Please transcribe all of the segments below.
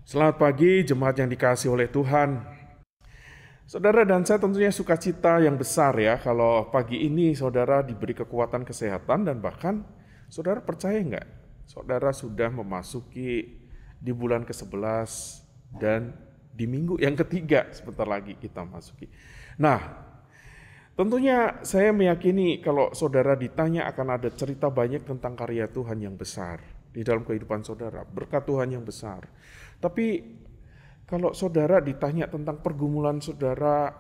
Selamat pagi, jemaat yang dikasihi oleh Tuhan. Saudara dan saya tentunya sukacita yang besar ya kalau pagi ini saudara diberi kekuatan kesehatan dan bahkan saudara percaya nggak? Saudara sudah memasuki di bulan ke-11 dan di minggu yang ketiga sebentar lagi kita masuki. Nah, tentunya saya meyakini kalau saudara ditanya akan ada cerita banyak tentang karya Tuhan yang besar di dalam kehidupan saudara, berkat Tuhan yang besar. Tapi kalau saudara ditanya tentang pergumulan saudara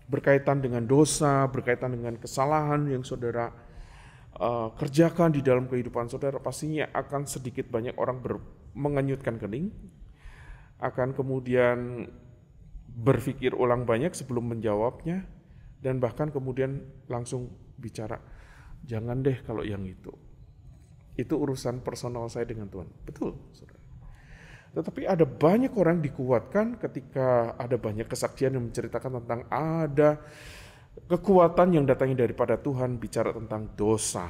berkaitan dengan dosa, berkaitan dengan kesalahan yang saudara kerjakan di dalam kehidupan saudara, pastinya akan sedikit banyak orang mengenyutkan kening, akan kemudian berpikir ulang banyak sebelum menjawabnya, dan bahkan kemudian langsung bicara, jangan deh kalau yang itu urusan personal saya dengan Tuhan. Betul, saudara. Tetapi ada banyak orang dikuatkan ketika ada banyak kesaksian yang menceritakan tentang ada kekuatan yang datangnya daripada Tuhan, bicara tentang dosa,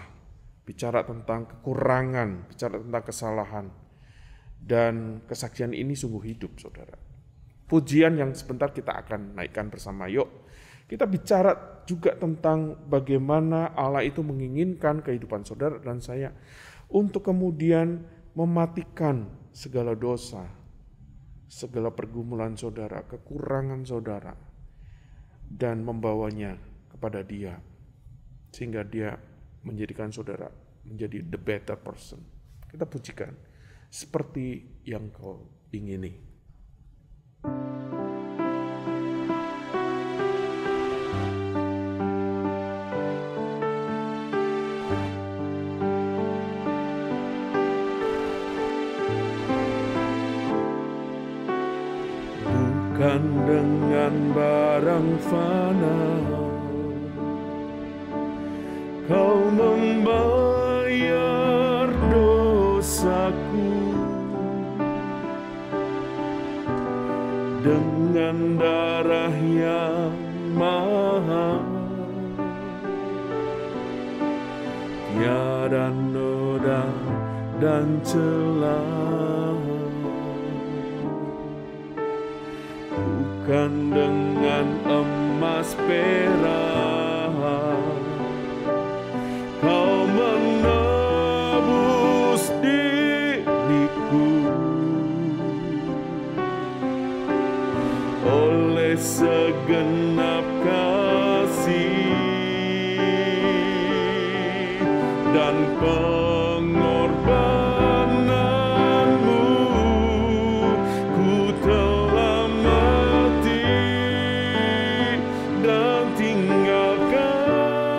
bicara tentang kekurangan, bicara tentang kesalahan. Dan kesaksian ini sungguh hidup, saudara. Pujian yang sebentar kita akan naikkan bersama, yuk. Kita bicara juga tentang bagaimana Allah itu menginginkan kehidupan saudara dan saya untuk kemudian mematikan segala dosa, segala pergumulan saudara, kekurangan saudara, dan membawanya kepada Dia, sehingga Dia menjadikan saudara menjadi the better person. Kita pujikan seperti yang Kau ingini. Bukan dengan barang fana Kau membayar dosaku, dengan darah yang mahal, tiada noda dan celah. Bukan dengan emas perak Kau menebus diriku, oleh segenap kasih dan pengorbananmu, ku telah mati dan tinggalkan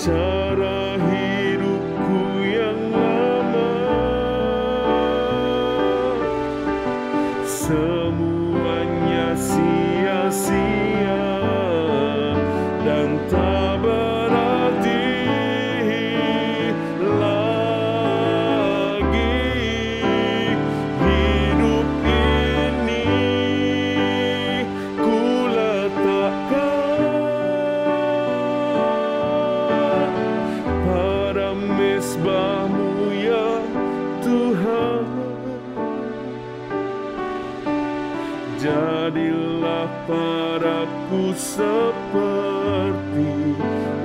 cara hidupku yang lama. Semuanya sia-sia dan tak berarti lagi. Hidup ini ku letakkan pada mezbah-Mu ya Tuhan. Jadilah padaku seperti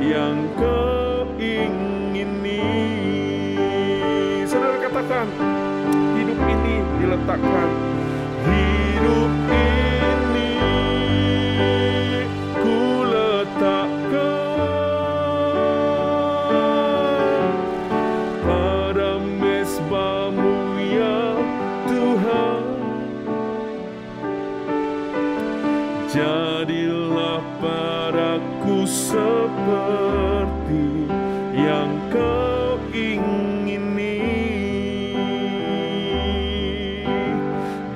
yang Kau ingini. Saudara katakan, hidup ini diletakkan. Hidup ini ku letakkan pada mezbah-Mu ya Tuhan. Jadilah padaku seperti yang Kau ingini.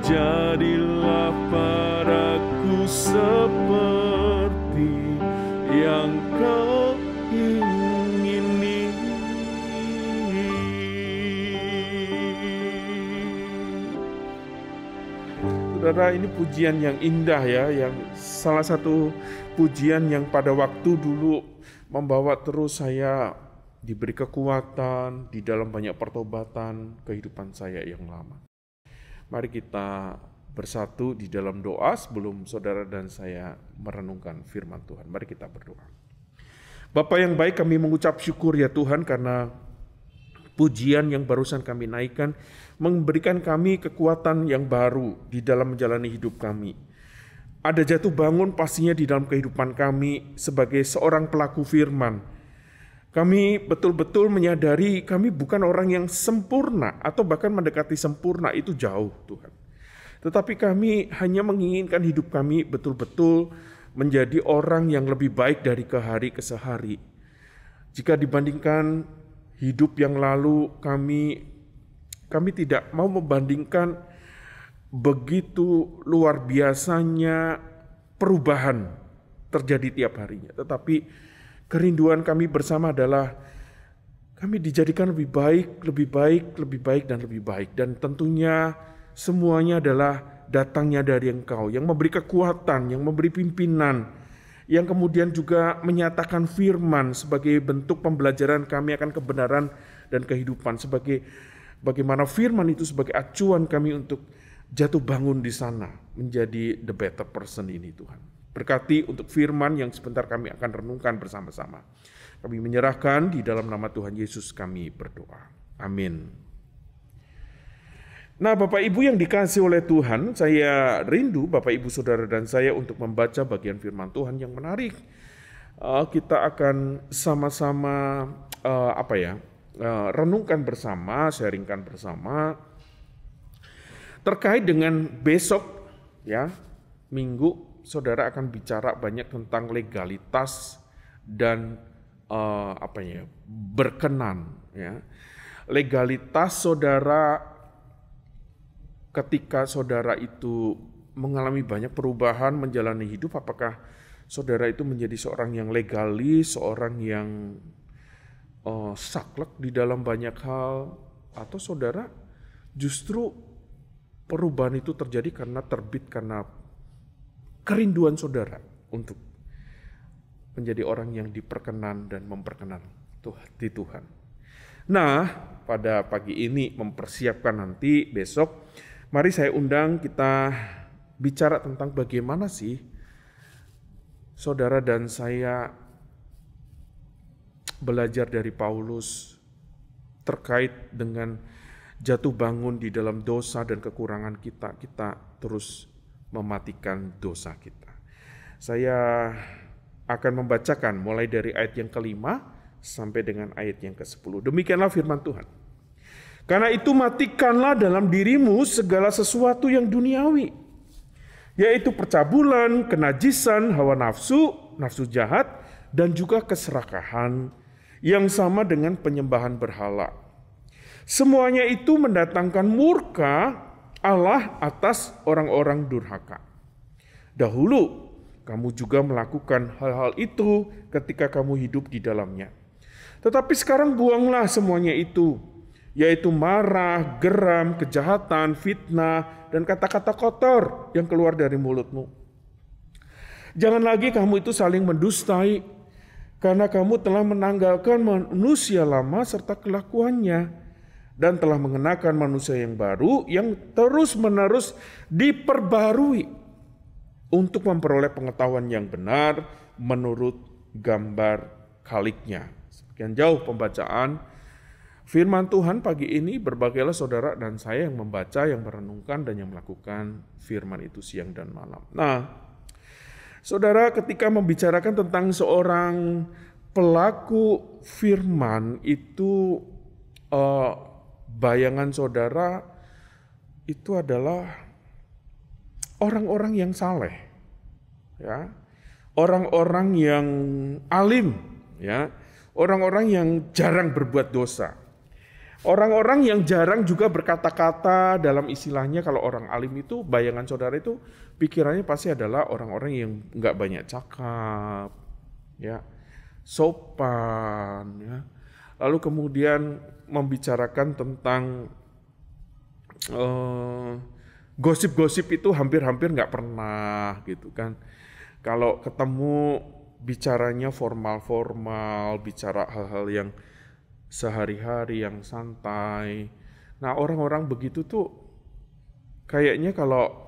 Jadilah padaku seperti yang Kau ingini. Saudara, ini pujian yang indah ya, yang salah satu pujian yang pada waktu dulu membawa terus saya diberi kekuatan di dalam banyak pertobatan kehidupan saya yang lama. Mari kita bersatu di dalam doa sebelum saudara dan saya merenungkan firman Tuhan. Mari kita berdoa. Bapa yang baik, kami mengucap syukur ya Tuhan karena pujian yang barusan kami naikkan memberikan kami kekuatan yang baru di dalam menjalani hidup kami. Ada jatuh bangun pastinya di dalam kehidupan kami sebagai seorang pelaku firman. Kami betul-betul menyadari kami bukan orang yang sempurna atau bahkan mendekati sempurna, itu jauh Tuhan. Tetapi kami hanya menginginkan hidup kami betul-betul menjadi orang yang lebih baik dari hari ke sehari. Jika dibandingkan hidup yang lalu, kami tidak mau membandingkan begitu luar biasanya perubahan terjadi tiap harinya. Tetapi kerinduan kami bersama adalah kami dijadikan lebih baik, lebih baik, lebih baik, dan lebih baik. Dan tentunya semuanya adalah datangnya dari Engkau yang memberi kekuatan, yang memberi pimpinan, yang kemudian juga menyatakan firman sebagai bentuk pembelajaran kami akan kebenaran dan kehidupan, sebagai bagaimana firman itu sebagai acuan kami untuk jatuh bangun di sana menjadi the better person ini Tuhan. Berkati untuk firman yang sebentar kami akan renungkan bersama-sama. Kami menyerahkan di dalam nama Tuhan Yesus kami berdoa. Amin. Nah, Bapak Ibu yang dikasihi oleh Tuhan, saya rindu Bapak Ibu Saudara dan saya untuk membaca bagian firman Tuhan yang menarik. Kita akan sama-sama renungkan bersama, sharingkan bersama terkait dengan besok ya, Minggu Saudara akan bicara banyak tentang legalitas dan berkenan ya. Legalitas saudara ketika saudara itu mengalami banyak perubahan menjalani hidup, apakah saudara itu menjadi seorang yang legalis, seorang yang saklek di dalam banyak hal, atau saudara justru perubahan itu terjadi karena kerinduan saudara untuk menjadi orang yang diperkenan dan memperkenan di Tuhan. Nah, pada pagi ini mempersiapkan nanti besok, mari saya undang kita bicara tentang bagaimana sih saudara dan saya belajar dari Paulus terkait dengan jatuh bangun di dalam dosa dan kekurangan kita terus mematikan dosa kita. Saya akan membacakan mulai dari ayat yang ke-5 sampai dengan ayat yang ke-10. Demikianlah firman Tuhan. Karena itu matikanlah dalam dirimu segala sesuatu yang duniawi, yaitu percabulan, kenajisan, hawa nafsu, nafsu jahat, dan juga keserakahan yang sama dengan penyembahan berhala. Semuanya itu mendatangkan murka Allah atas orang-orang durhaka. Dahulu kamu juga melakukan hal-hal itu ketika kamu hidup di dalamnya. Tetapi sekarang buanglah semuanya itu, yaitu marah, geram, kejahatan, fitnah, dan kata-kata kotor yang keluar dari mulutmu. Jangan lagi kamu itu saling mendustai, karena kamu telah menanggalkan manusia lama serta kelakuannya, dan telah mengenakan manusia yang baru yang terus-menerus diperbarui untuk memperoleh pengetahuan yang benar menurut gambar Khaliknya. Sekian jauh pembacaan firman Tuhan pagi ini. Berbagailah saudara dan saya yang membaca, yang merenungkan, dan yang melakukan firman itu siang dan malam. Nah, saudara, ketika membicarakan tentang seorang pelaku firman itu, bayangan saudara itu adalah orang-orang yang saleh, ya, orang-orang yang alim, ya, orang-orang yang jarang berbuat dosa. Orang-orang yang jarang juga berkata-kata, dalam istilahnya kalau orang alim itu, bayangan saudara itu pikirannya pasti adalah orang-orang yang nggak banyak cakap, ya, sopan, ya. Lalu kemudian membicarakan tentang gosip-gosip itu hampir-hampir nggak pernah gitu kan. Kalau ketemu bicaranya formal-formal, bicara hal-hal yang sehari-hari yang santai. Nah, orang-orang begitu tuh kayaknya kalau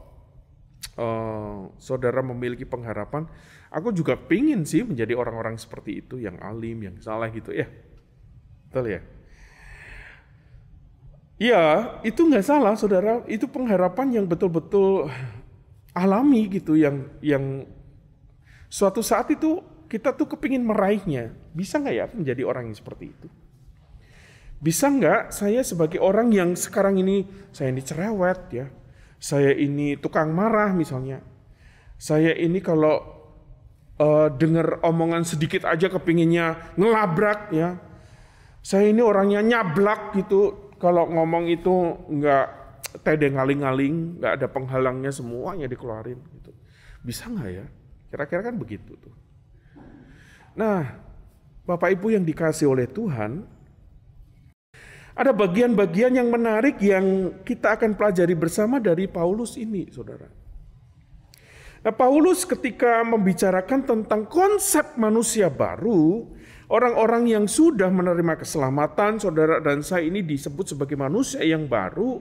saudara memiliki pengharapan, aku juga pingin sih menjadi orang-orang seperti itu, yang alim, yang saleh gitu ya. Betul ya? Ya, itu nggak salah, saudara. Itu pengharapan yang betul-betul alami gitu, yang suatu saat itu kita tuh kepingin meraihnya. Bisa nggak ya menjadi orang yang seperti itu? Bisa nggak saya sebagai orang yang sekarang ini, saya ini cerewet ya, saya ini tukang marah misalnya, saya ini kalau dengar omongan sedikit aja kepinginnya ngelabrak ya, saya ini orangnya nyablak gitu, kalau ngomong itu nggak tede ngaling-ngaling, nggak ada penghalangnya, semuanya dikeluarin gitu. Bisa nggak ya? Kira-kira kan begitu tuh. Nah, Bapak Ibu yang dikasih oleh Tuhan, ada bagian-bagian yang menarik yang kita akan pelajari bersama dari Paulus ini, saudara. Nah, Paulus ketika membicarakan tentang konsep manusia baru, orang-orang yang sudah menerima keselamatan, saudara dan saya ini disebut sebagai manusia yang baru.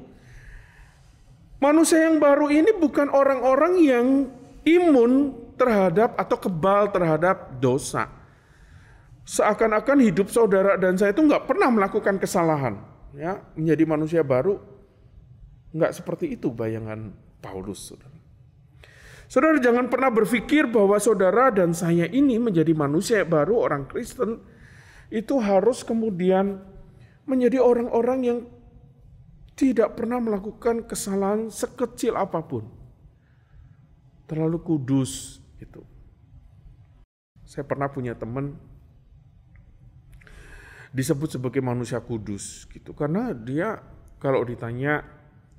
Manusia yang baru ini bukan orang-orang yang imun terhadap atau kebal terhadap dosa. Seakan-akan hidup saudara dan saya itu nggak pernah melakukan kesalahan. Ya, menjadi manusia baru nggak seperti itu bayangan Paulus, saudara. Saudara jangan pernah berpikir bahwa saudara dan saya ini menjadi manusia baru, orang Kristen, itu harus kemudian menjadi orang-orang yang tidak pernah melakukan kesalahan sekecil apapun. Terlalu kudus gitu. Saya pernah punya teman disebut sebagai manusia kudus gitu, karena dia kalau ditanya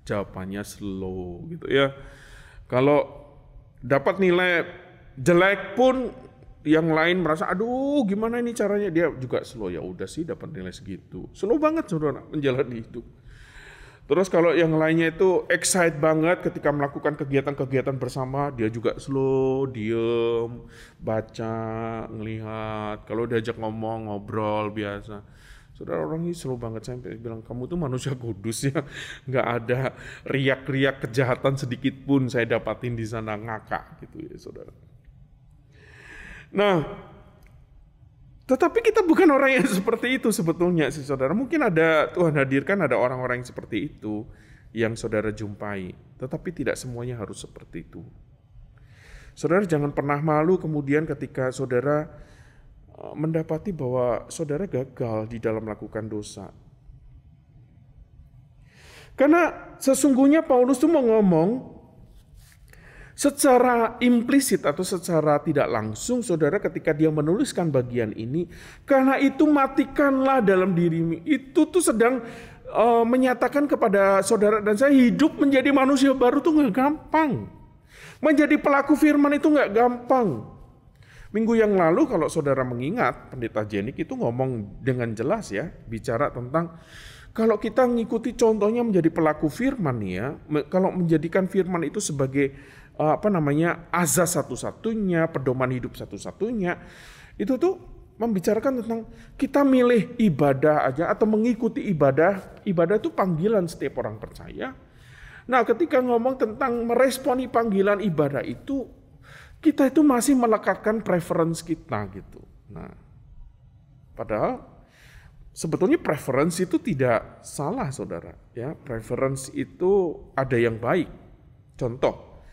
jawabannya slow gitu ya. Kalau dapat nilai jelek pun yang lain merasa aduh gimana ini caranya, dia juga slow, ya udah sih dapat nilai segitu. Slow banget saudara menjalani hidup. Terus kalau yang lainnya itu excited banget ketika melakukan kegiatan-kegiatan bersama, dia juga slow, diem, baca, ngelihat. Kalau diajak ngomong, ngobrol biasa. Saudara, orang ini slow banget, sampai bilang kamu tuh manusia kudus ya, nggak ada riak-riak kejahatan sedikit pun saya dapatin di sana, ngakak gitu ya saudara. Nah, tetapi kita bukan orang yang seperti itu sebetulnya sih saudara. Mungkin ada, Tuhan hadirkan ada orang-orang yang seperti itu yang saudara jumpai, tetapi tidak semuanya harus seperti itu. Saudara jangan pernah malu kemudian ketika saudara mendapati bahwa saudara gagal di dalam melakukan dosa. Karena sesungguhnya Paulus itu mau ngomong secara implisit atau secara tidak langsung, saudara, ketika dia menuliskan bagian ini, karena itu matikanlah dalam dirimu. Itu tuh sedang menyatakan kepada saudara dan saya, hidup menjadi manusia baru tuh nggak gampang. Menjadi pelaku firman itu nggak gampang. Minggu yang lalu kalau saudara mengingat, Pendeta Jenik itu ngomong dengan jelas ya, bicara tentang kalau kita mengikuti contohnya menjadi pelaku firman ya, kalau menjadikan firman itu sebagai azas satu-satunya, pedoman hidup satu-satunya, itu tuh membicarakan tentang kita milih ibadah aja atau mengikuti ibadah. Ibadah itu panggilan setiap orang percaya. Nah, ketika ngomong tentang meresponi panggilan ibadah itu, kita itu masih melekatkan preference kita gitu. Nah, padahal sebetulnya preference itu tidak salah, saudara. Ya, preference itu ada yang baik. Contoh,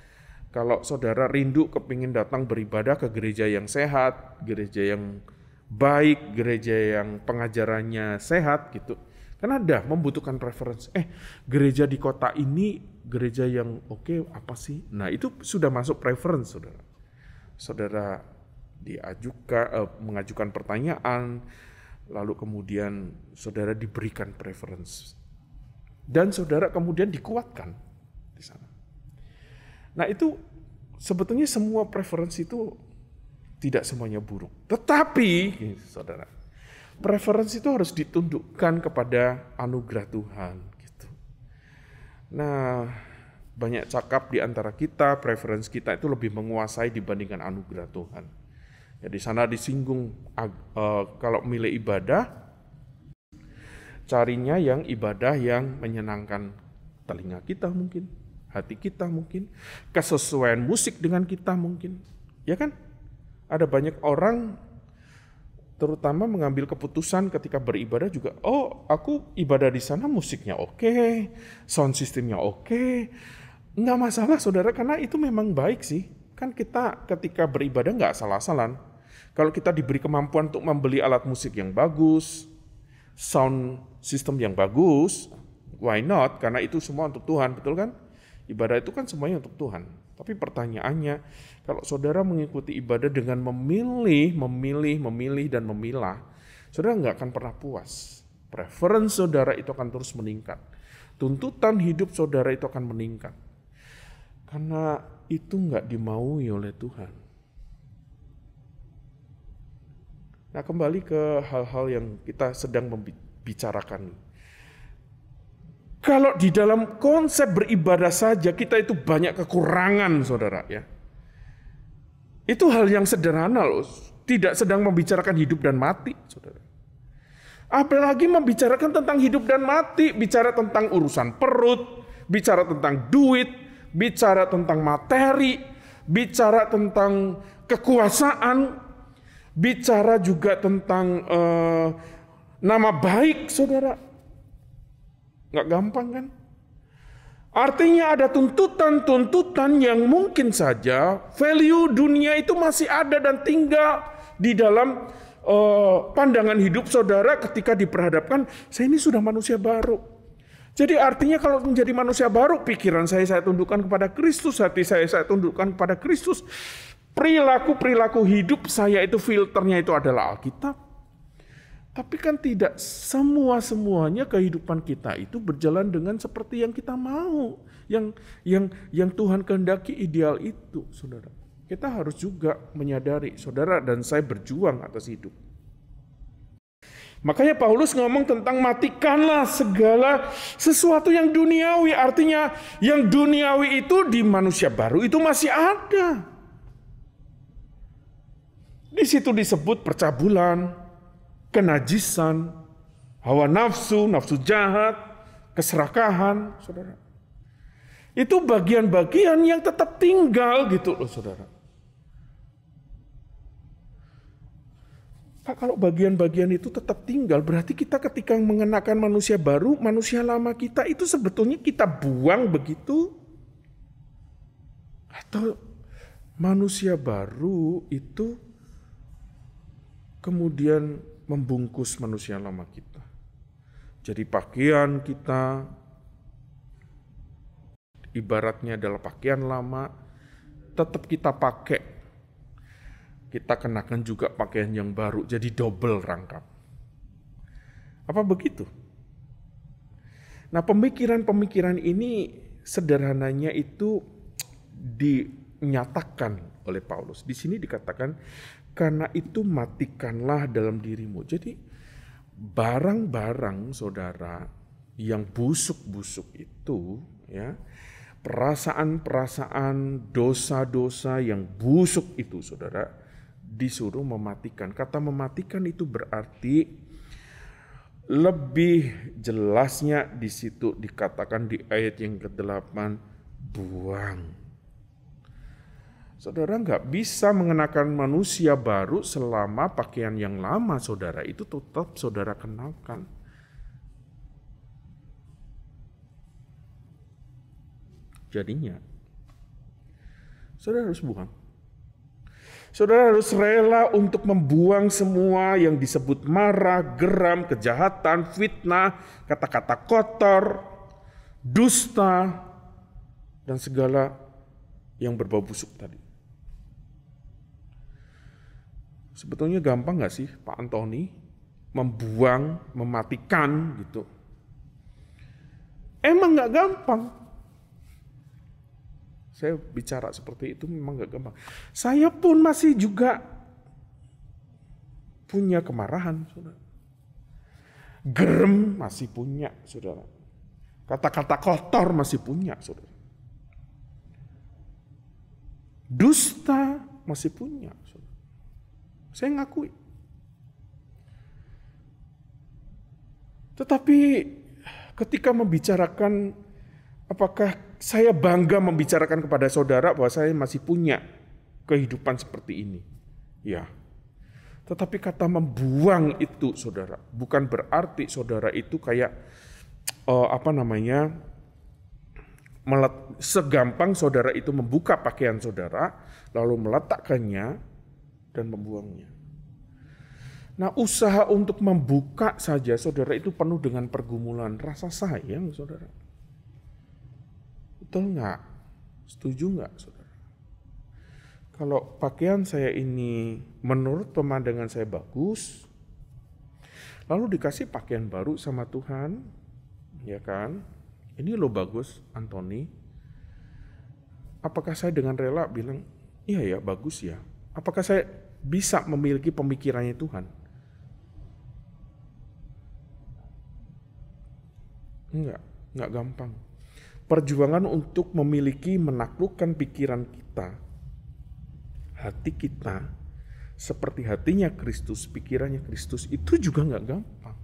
kalau saudara rindu kepingin datang beribadah ke gereja yang sehat, gereja yang baik, gereja yang pengajarannya sehat gitu. Kan ada membutuhkan preference. Gereja di kota ini gereja yang oke apa sih? Nah, itu sudah masuk preference, saudara. Saudara mengajukan pertanyaan, lalu kemudian saudara diberikan preference. Dan saudara kemudian dikuatkan di sana. Nah, itu sebetulnya semua preference itu tidak semuanya buruk. Tetapi, saudara, preference itu harus ditundukkan kepada anugerah Tuhan. Gitu. Nah, banyak cakap di antara kita, preference kita itu lebih menguasai dibandingkan anugerah Tuhan. Ya, di sana disinggung kalau milih ibadah, carinya yang ibadah yang menyenangkan telinga kita mungkin, hati kita mungkin, kesesuaian musik dengan kita mungkin. Ya kan? Ada banyak orang terutama mengambil keputusan ketika beribadah juga, oh aku ibadah di sana musiknya oke, sound systemnya oke. Nggak masalah saudara, karena itu memang baik sih. Kan kita ketika beribadah nggak asal-asalan. Kalau kita diberi kemampuan untuk membeli alat musik yang bagus, sound system yang bagus, why not? Karena itu semua untuk Tuhan, betul kan? Ibadah itu kan semuanya untuk Tuhan. Tapi pertanyaannya, kalau saudara mengikuti ibadah dengan memilih, dan memilah, saudara nggak akan pernah puas. Preference saudara itu akan terus meningkat. Tuntutan hidup saudara itu akan meningkat. Karena itu nggak dimaui oleh Tuhan. Nah, kembali ke hal-hal yang kita sedang membicarakan. Kalau di dalam konsep beribadah saja kita itu banyak kekurangan, saudara ya. Itu hal yang sederhana loh, tidak sedang membicarakan hidup dan mati, saudara. Apalagi membicarakan tentang hidup dan mati, bicara tentang urusan perut, bicara tentang duit, bicara tentang materi, bicara tentang kekuasaan, bicara juga tentang nama baik, saudara. Nggak gampang kan? Artinya ada tuntutan-tuntutan yang mungkin saja value dunia itu masih ada dan tinggal di dalam pandangan hidup saudara ketika diperhadapkan, saya ini sudah manusia baru. Jadi artinya kalau menjadi manusia baru, pikiran saya tundukkan kepada Kristus, hati saya tundukkan kepada Kristus. Perilaku hidup saya itu filternya itu adalah Alkitab. Tapi kan tidak semuanya kehidupan kita itu berjalan dengan seperti yang kita mau, yang Tuhan kehendaki ideal itu, saudara. Kita harus juga menyadari, saudara dan saya berjuang atas hidup. Makanya Paulus ngomong tentang matikanlah segala sesuatu yang duniawi, artinya yang duniawi itu di manusia baru itu masih ada. Di situ disebut percabulan, kenajisan, hawa nafsu, nafsu jahat, keserakahan, saudara. Itu bagian-bagian yang tetap tinggal gitu loh, saudara. Pak, kalau bagian-bagian itu tetap tinggal, berarti kita ketika mengenakan manusia baru, manusia lama kita itu sebetulnya kita buang begitu? Atau manusia baru itu kemudian membungkus manusia lama kita. Jadi pakaian kita ibaratnya adalah pakaian lama, tetap kita pakai. Kita kenakan juga pakaian yang baru, jadi double rangkap. Apa begitu? Nah, pemikiran-pemikiran ini sederhananya itu dinyatakan oleh Paulus. Di sini dikatakan, karena itu matikanlah dalam dirimu. Jadi barang-barang saudara yang busuk-busuk itu, ya, perasaan-perasaan, dosa-dosa yang busuk itu, saudara, disuruh mematikan. Kata mematikan itu berarti lebih jelasnya di situ dikatakan di ayat yang ke-8, buang. Saudara nggak bisa mengenakan manusia baru selama pakaian yang lama saudara itu tetap saudara kenakan. Jadinya, saudara harus buang. Saudara harus rela untuk membuang semua yang disebut marah, geram, kejahatan, fitnah, kata-kata kotor, dusta, dan segala yang berbau busuk tadi. Sebetulnya gampang nggak sih Pak Antoni membuang, mematikan gitu? Emang nggak gampang. Saya bicara seperti itu memang nggak gampang. Saya pun masih juga punya kemarahan, saudara. Gerem masih punya, saudara. Kata-kata kotor masih punya, saudara. Dusta masih punya, saudara. Saya ngakui. Tetapi ketika membicarakan, apakah saya bangga membicarakan kepada saudara bahwa saya masih punya kehidupan seperti ini? Ya. Tetapi kata membuang itu, saudara, bukan berarti saudara itu kayak segampang saudara itu membuka pakaian saudara, lalu meletakkannya dan membuangnya. Nah, usaha untuk membuka saja, saudara, itu penuh dengan pergumulan, rasa sayang, saudara. Betul nggak? Setuju nggak, saudara? Kalau pakaian saya ini menurut pemandangan saya bagus, lalu dikasih pakaian baru sama Tuhan, ya kan? Ini lo bagus, Antoni. Apakah saya dengan rela bilang, iya ya, bagus ya? Apakah saya bisa memiliki pemikirannya Tuhan? Enggak gampang. Perjuangan untuk memiliki, menaklukkan pikiran kita, hati kita, seperti hatinya Kristus, pikirannya Kristus, itu juga enggak gampang.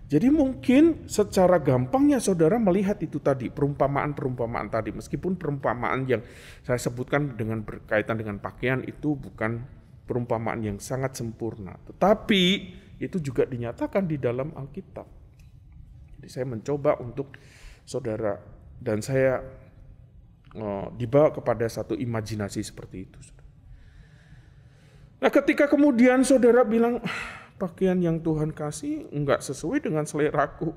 Jadi mungkin secara gampangnya saudara melihat itu tadi, perumpamaan-perumpamaan tadi, meskipun perumpamaan yang saya sebutkan dengan berkaitan dengan pakaian itu bukan perumpamaan yang sangat sempurna, tetapi itu juga dinyatakan di dalam Alkitab. Jadi saya mencoba untuk saudara dan saya dibawa kepada satu imajinasi seperti itu. Nah, ketika kemudian saudara bilang, pakaian yang Tuhan kasih enggak sesuai dengan seleraku,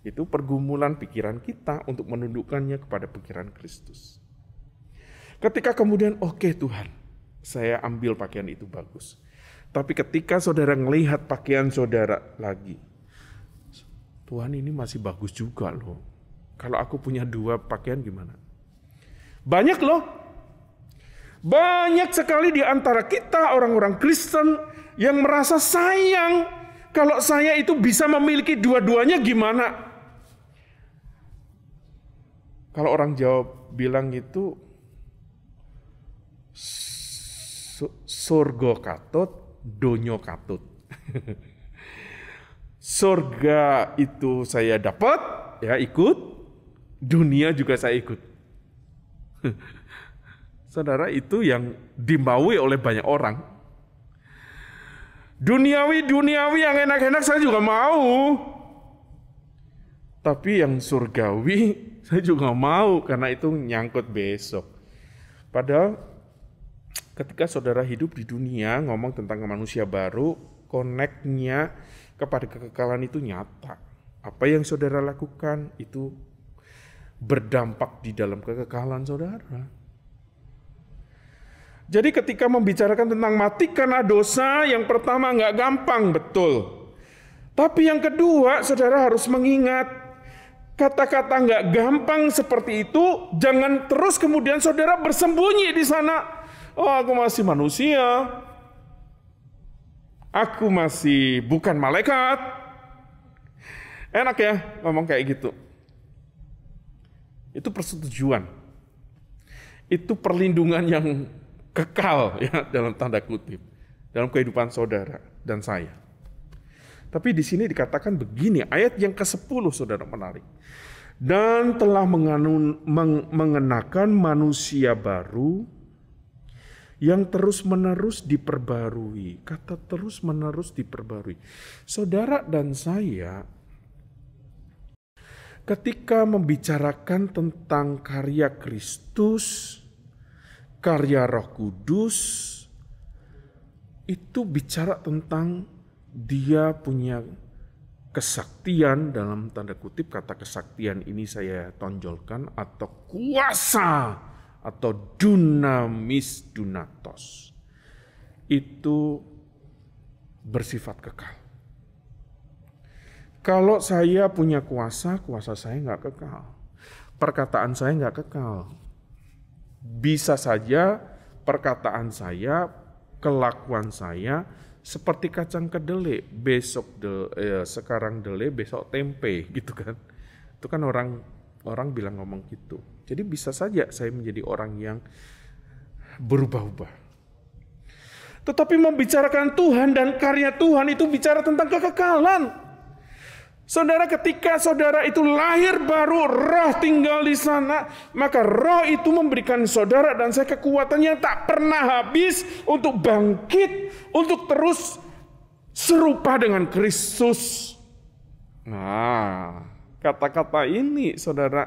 itu pergumulan pikiran kita untuk menundukkannya kepada pikiran Kristus. Ketika kemudian, oke Tuhan, saya ambil pakaian itu bagus. Tapi ketika saudara melihat pakaian saudara lagi, Tuhan ini masih bagus juga loh. Kalau aku punya 2 pakaian gimana? Banyak loh. Banyak sekali di antara kita orang-orang Kristen yang merasa sayang kalau saya itu bisa memiliki dua-duanya gimana? Kalau orang Jawa bilang itu surga katut, donyo katut. Surga itu saya dapat, ya ikut, dunia juga saya ikut. Saudara, itu yang dimaui oleh banyak orang. Duniawi yang enak-enak saya juga mau. Tapi yang surgawi saya juga mau, karena itu nyangkut besok. Padahal ketika saudara hidup di dunia, ngomong tentang manusia baru, connect-nya kepada kekekalan itu nyata. Apa yang saudara lakukan itu berdampak di dalam kekekalan saudara. Jadi ketika membicarakan tentang mati karena dosa, yang pertama nggak gampang, betul. Tapi yang kedua, saudara harus mengingat, kata-kata nggak gampang seperti itu, jangan terus kemudian saudara bersembunyi di sana. Oh, aku masih manusia. Aku masih bukan malaikat. Enak ya ngomong kayak gitu. Itu persetujuan. Itu perlindungan yang kekal ya, dalam tanda kutip, dalam kehidupan saudara dan saya. Tapi di sini dikatakan begini, ayat yang ke-10 saudara menarik. Dan telah mengenakan manusia baru yang terus-menerus diperbarui. Kata terus-menerus diperbarui. Saudara dan saya, ketika membicarakan tentang karya Kristus, karya Roh Kudus, itu bicara tentang dia punya kesaktian, dalam tanda kutip kata kesaktian ini saya tonjolkan, atau kuasa, atau dunamis dunatos. Itu bersifat kekal. Kalau saya punya kuasa, kuasa saya nggak kekal. Perkataan saya nggak kekal. Bisa saja perkataan saya, kelakuan saya seperti kacang kedelai, sekarang delai, besok tempe, gitu kan? Itu kan orang bilang ngomong gitu. Jadi bisa saja saya menjadi orang yang berubah-ubah. Tetapi membicarakan Tuhan dan karya Tuhan itu bicara tentang kekekalan. Saudara, ketika saudara itu lahir baru, roh tinggal di sana, maka roh itu memberikan saudara dan saya kekuatan yang tak pernah habis untuk bangkit, untuk terus serupa dengan Kristus. Nah, kata-kata ini saudara,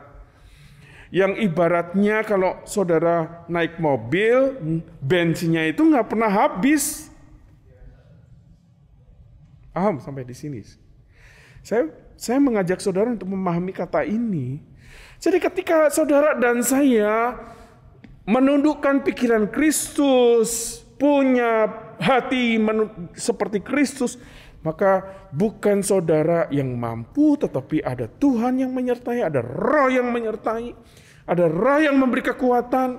yang ibaratnya kalau saudara naik mobil, bensinnya itu nggak pernah habis. Paham sampai di sini? Saya mengajak saudara untuk memahami kata ini. Jadi ketika saudara dan saya menundukkan pikiran Kristus, punya hati seperti Kristus, maka bukan saudara yang mampu, tetapi ada Tuhan yang menyertai, ada roh yang menyertai, ada roh yang memberi kekuatan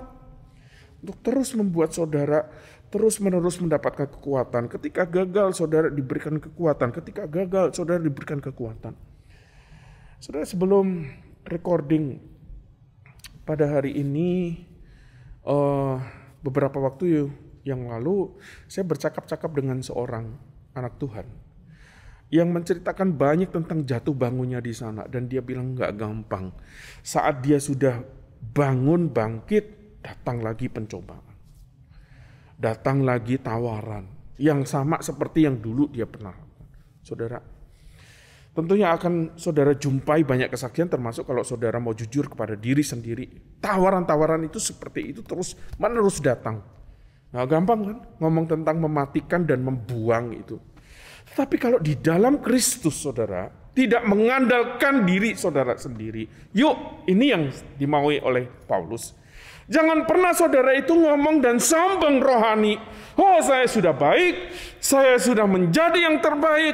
untuk terus membuat saudara terus-menerus mendapatkan kekuatan. Ketika gagal, saudara diberikan kekuatan. Ketika gagal, saudara diberikan kekuatan. Saudara, sebelum recording pada hari ini, beberapa waktu yang lalu, saya bercakap-cakap dengan seorang anak Tuhan yang menceritakan banyak tentang jatuh bangunnya di sana. Dan dia bilang nggak gampang. Saat dia sudah bangun, bangkit, datang lagi pencobaan. Datang lagi tawaran yang sama seperti yang dulu dia pernah lakukan. Saudara, tentunya akan saudara jumpai banyak kesaksian, termasuk kalau saudara mau jujur kepada diri sendiri. Tawaran-tawaran itu seperti itu terus menerus datang. Nah, gampang kan ngomong tentang mematikan dan membuang itu. Tapi kalau di dalam Kristus saudara, tidak mengandalkan diri saudara sendiri. Yuk, ini yang dimaui oleh Paulus. Jangan pernah saudara itu ngomong dan sombong rohani. Oh, saya sudah baik, saya sudah menjadi yang terbaik.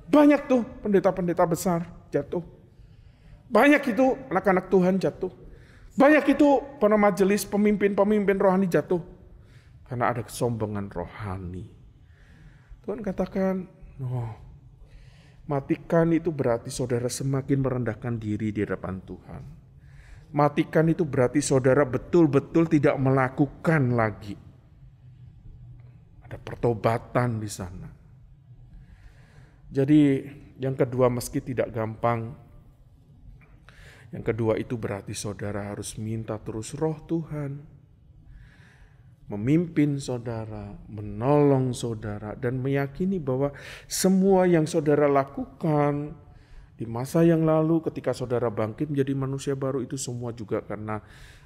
Banyak tuh pendeta-pendeta besar jatuh. Banyak itu anak-anak Tuhan jatuh. Banyak itu para majelis pemimpin-pemimpin rohani jatuh. Karena ada kesombongan rohani. Tuhan katakan, matikan itu berarti saudara semakin merendahkan diri di hadapan Tuhan. Matikan itu berarti saudara betul-betul tidak melakukan lagi. Ada pertobatan di sana. Jadi yang kedua, meski tidak gampang, yang kedua itu berarti saudara harus minta terus roh Tuhan memimpin saudara, menolong saudara, dan meyakini bahwa semua yang saudara lakukan di masa yang lalu ketika saudara bangkit menjadi manusia baru itu semua juga karena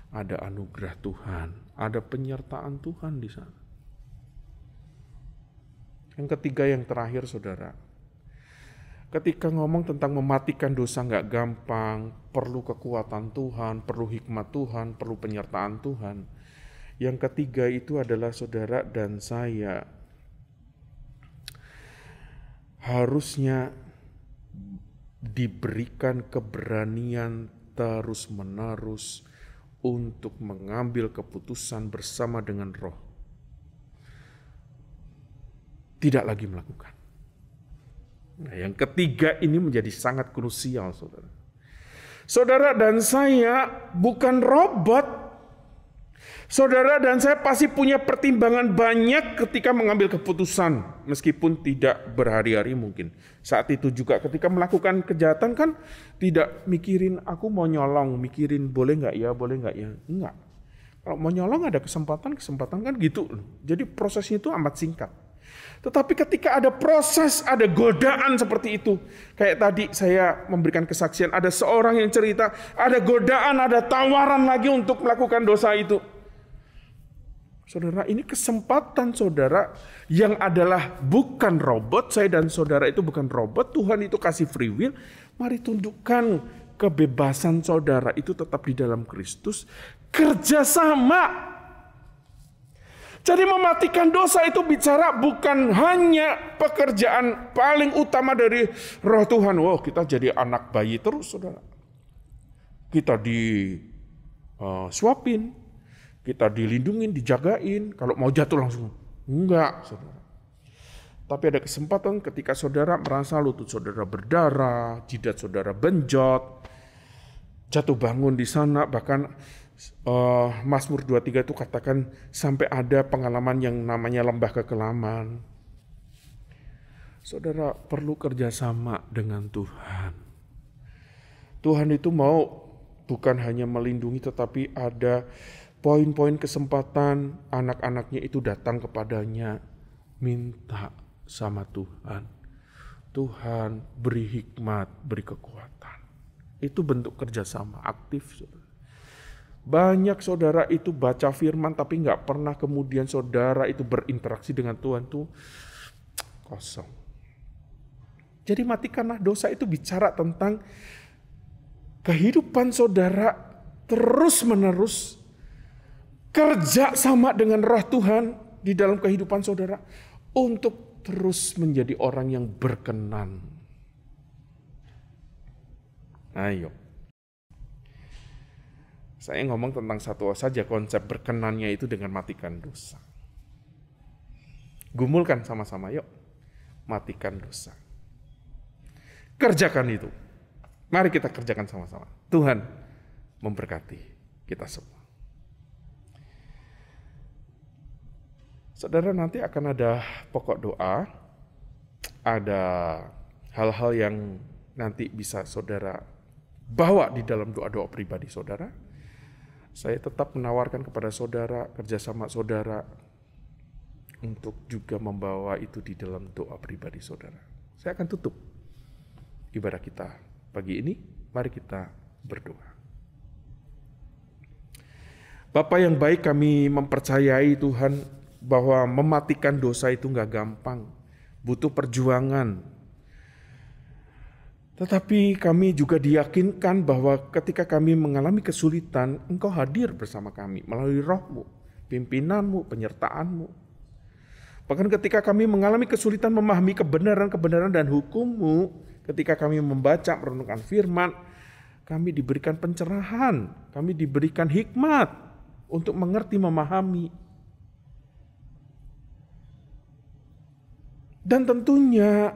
ada anugerah Tuhan, ada penyertaan Tuhan di sana. Yang ketiga, yang terakhir saudara, ketika ngomong tentang mematikan dosa nggak gampang, perlu kekuatan Tuhan, perlu hikmat Tuhan, perlu penyertaan Tuhan. Yang ketiga itu adalah saudara dan saya harusnya diberikan keberanian terus-menerus untuk mengambil keputusan bersama dengan roh. Tidak lagi melakukan. Nah, yang ketiga ini menjadi sangat krusial, saudara. Saudara dan saya bukan robot. Saudara dan saya pasti punya pertimbangan banyak ketika mengambil keputusan, meskipun tidak berhari-hari mungkin. Saat itu juga ketika melakukan kejahatan kan tidak mikirin aku mau nyolong, mikirin boleh nggak ya, enggak. Kalau mau nyolong ada kesempatan kan gitu. Jadi prosesnya itu amat singkat. Tetapi ketika ada proses, ada godaan seperti itu. Kayak tadi saya memberikan kesaksian, ada seorang yang cerita, ada godaan, ada tawaran lagi untuk melakukan dosa itu. Saudara, ini kesempatan saudara yang adalah bukan robot, saya dan saudara itu bukan robot, Tuhan itu kasih free will. Mari tundukkan kebebasan saudara itu tetap di dalam Kristus, kerjasama. Jadi mematikan dosa itu bicara bukan hanya pekerjaan paling utama dari roh Tuhan. Wow, kita jadi anak bayi terus saudara. Kita disuapin, kita dilindungin, dijagain. Kalau mau jatuh langsung. Enggak, saudara. Tapi ada kesempatan ketika saudara merasa lutut saudara berdarah, jidat saudara benjot, jatuh bangun di sana, bahkan Mazmur 23 itu katakan sampai ada pengalaman yang namanya lembah kekelaman. Saudara perlu kerjasama dengan Tuhan. Tuhan itu mau bukan hanya melindungi, tetapi ada poin-poin kesempatan anak-anaknya itu datang kepadanya, minta sama Tuhan. Tuhan beri hikmat, beri kekuatan. Itu bentuk kerjasama aktif. Banyak saudara itu baca firman tapi nggak pernah kemudian saudara itu berinteraksi dengan Tuhan, tuh kosong. Jadi matikanlah dosa itu bicara tentang kehidupan saudara terus-menerus kerja sama dengan roh Tuhan di dalam kehidupan saudara untuk terus menjadi orang yang berkenan. Ayo. Saya ngomong tentang satu saja konsep berkenannya itu dengan matikan dosa. Gumulkan sama-sama, yuk. Matikan dosa. Kerjakan itu. Mari kita kerjakan sama-sama. Tuhan memberkati kita semua. Saudara, nanti akan ada pokok doa. Ada hal-hal yang nanti bisa saudara bawa di dalam doa-doa pribadi saudara. Saya tetap menawarkan kepada saudara, kerjasama saudara, untuk juga membawa itu di dalam doa pribadi saudara. Saya akan tutup ibadah kita pagi ini. Mari kita berdoa. Bapa yang baik, kami mempercayai Tuhan bahwa mematikan dosa itu gak gampang, butuh perjuangan. Tetapi kami juga diyakinkan bahwa ketika kami mengalami kesulitan, Engkau hadir bersama kami melalui Roh-Mu, pimpinanmu, penyertaan-Mu. Bahkan ketika kami mengalami kesulitan memahami kebenaran-kebenaran dan hukum-Mu, ketika kami membaca, merenungkan firman, kami diberikan pencerahan, kami diberikan hikmat untuk mengerti, memahami. Dan tentunya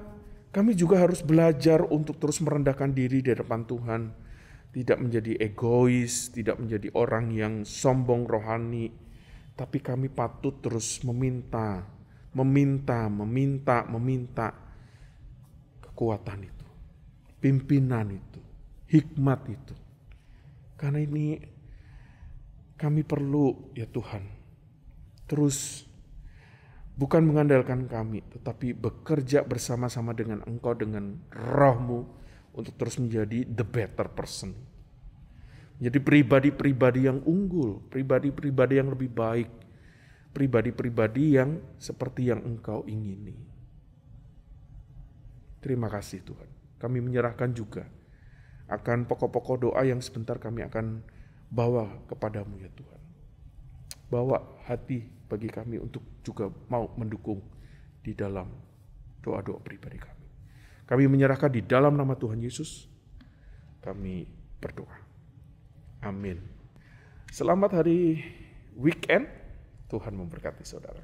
kami juga harus belajar untuk terus merendahkan diri di depan Tuhan. Tidak menjadi egois, tidak menjadi orang yang sombong rohani. Tapi kami patut terus meminta kekuatan itu. Pimpinan itu, hikmat itu. Karena ini kami perlu ya Tuhan. Terus bukan mengandalkan kami, tetapi bekerja bersama-sama dengan Engkau, dengan Roh-Mu, untuk terus menjadi the better person. Menjadi pribadi-pribadi yang unggul, pribadi-pribadi yang lebih baik, pribadi-pribadi yang seperti yang Engkau ingini. Terima kasih Tuhan. Kami menyerahkan juga akan pokok-pokok doa yang sebentar kami akan bawa kepadamu ya Tuhan. Bawa hati bagi kami untuk juga mau mendukung di dalam doa-doa pribadi kami. Kami menyerahkan di dalam nama Tuhan Yesus, kami berdoa. Amin. Selamat hari weekend, Tuhan memberkati saudara.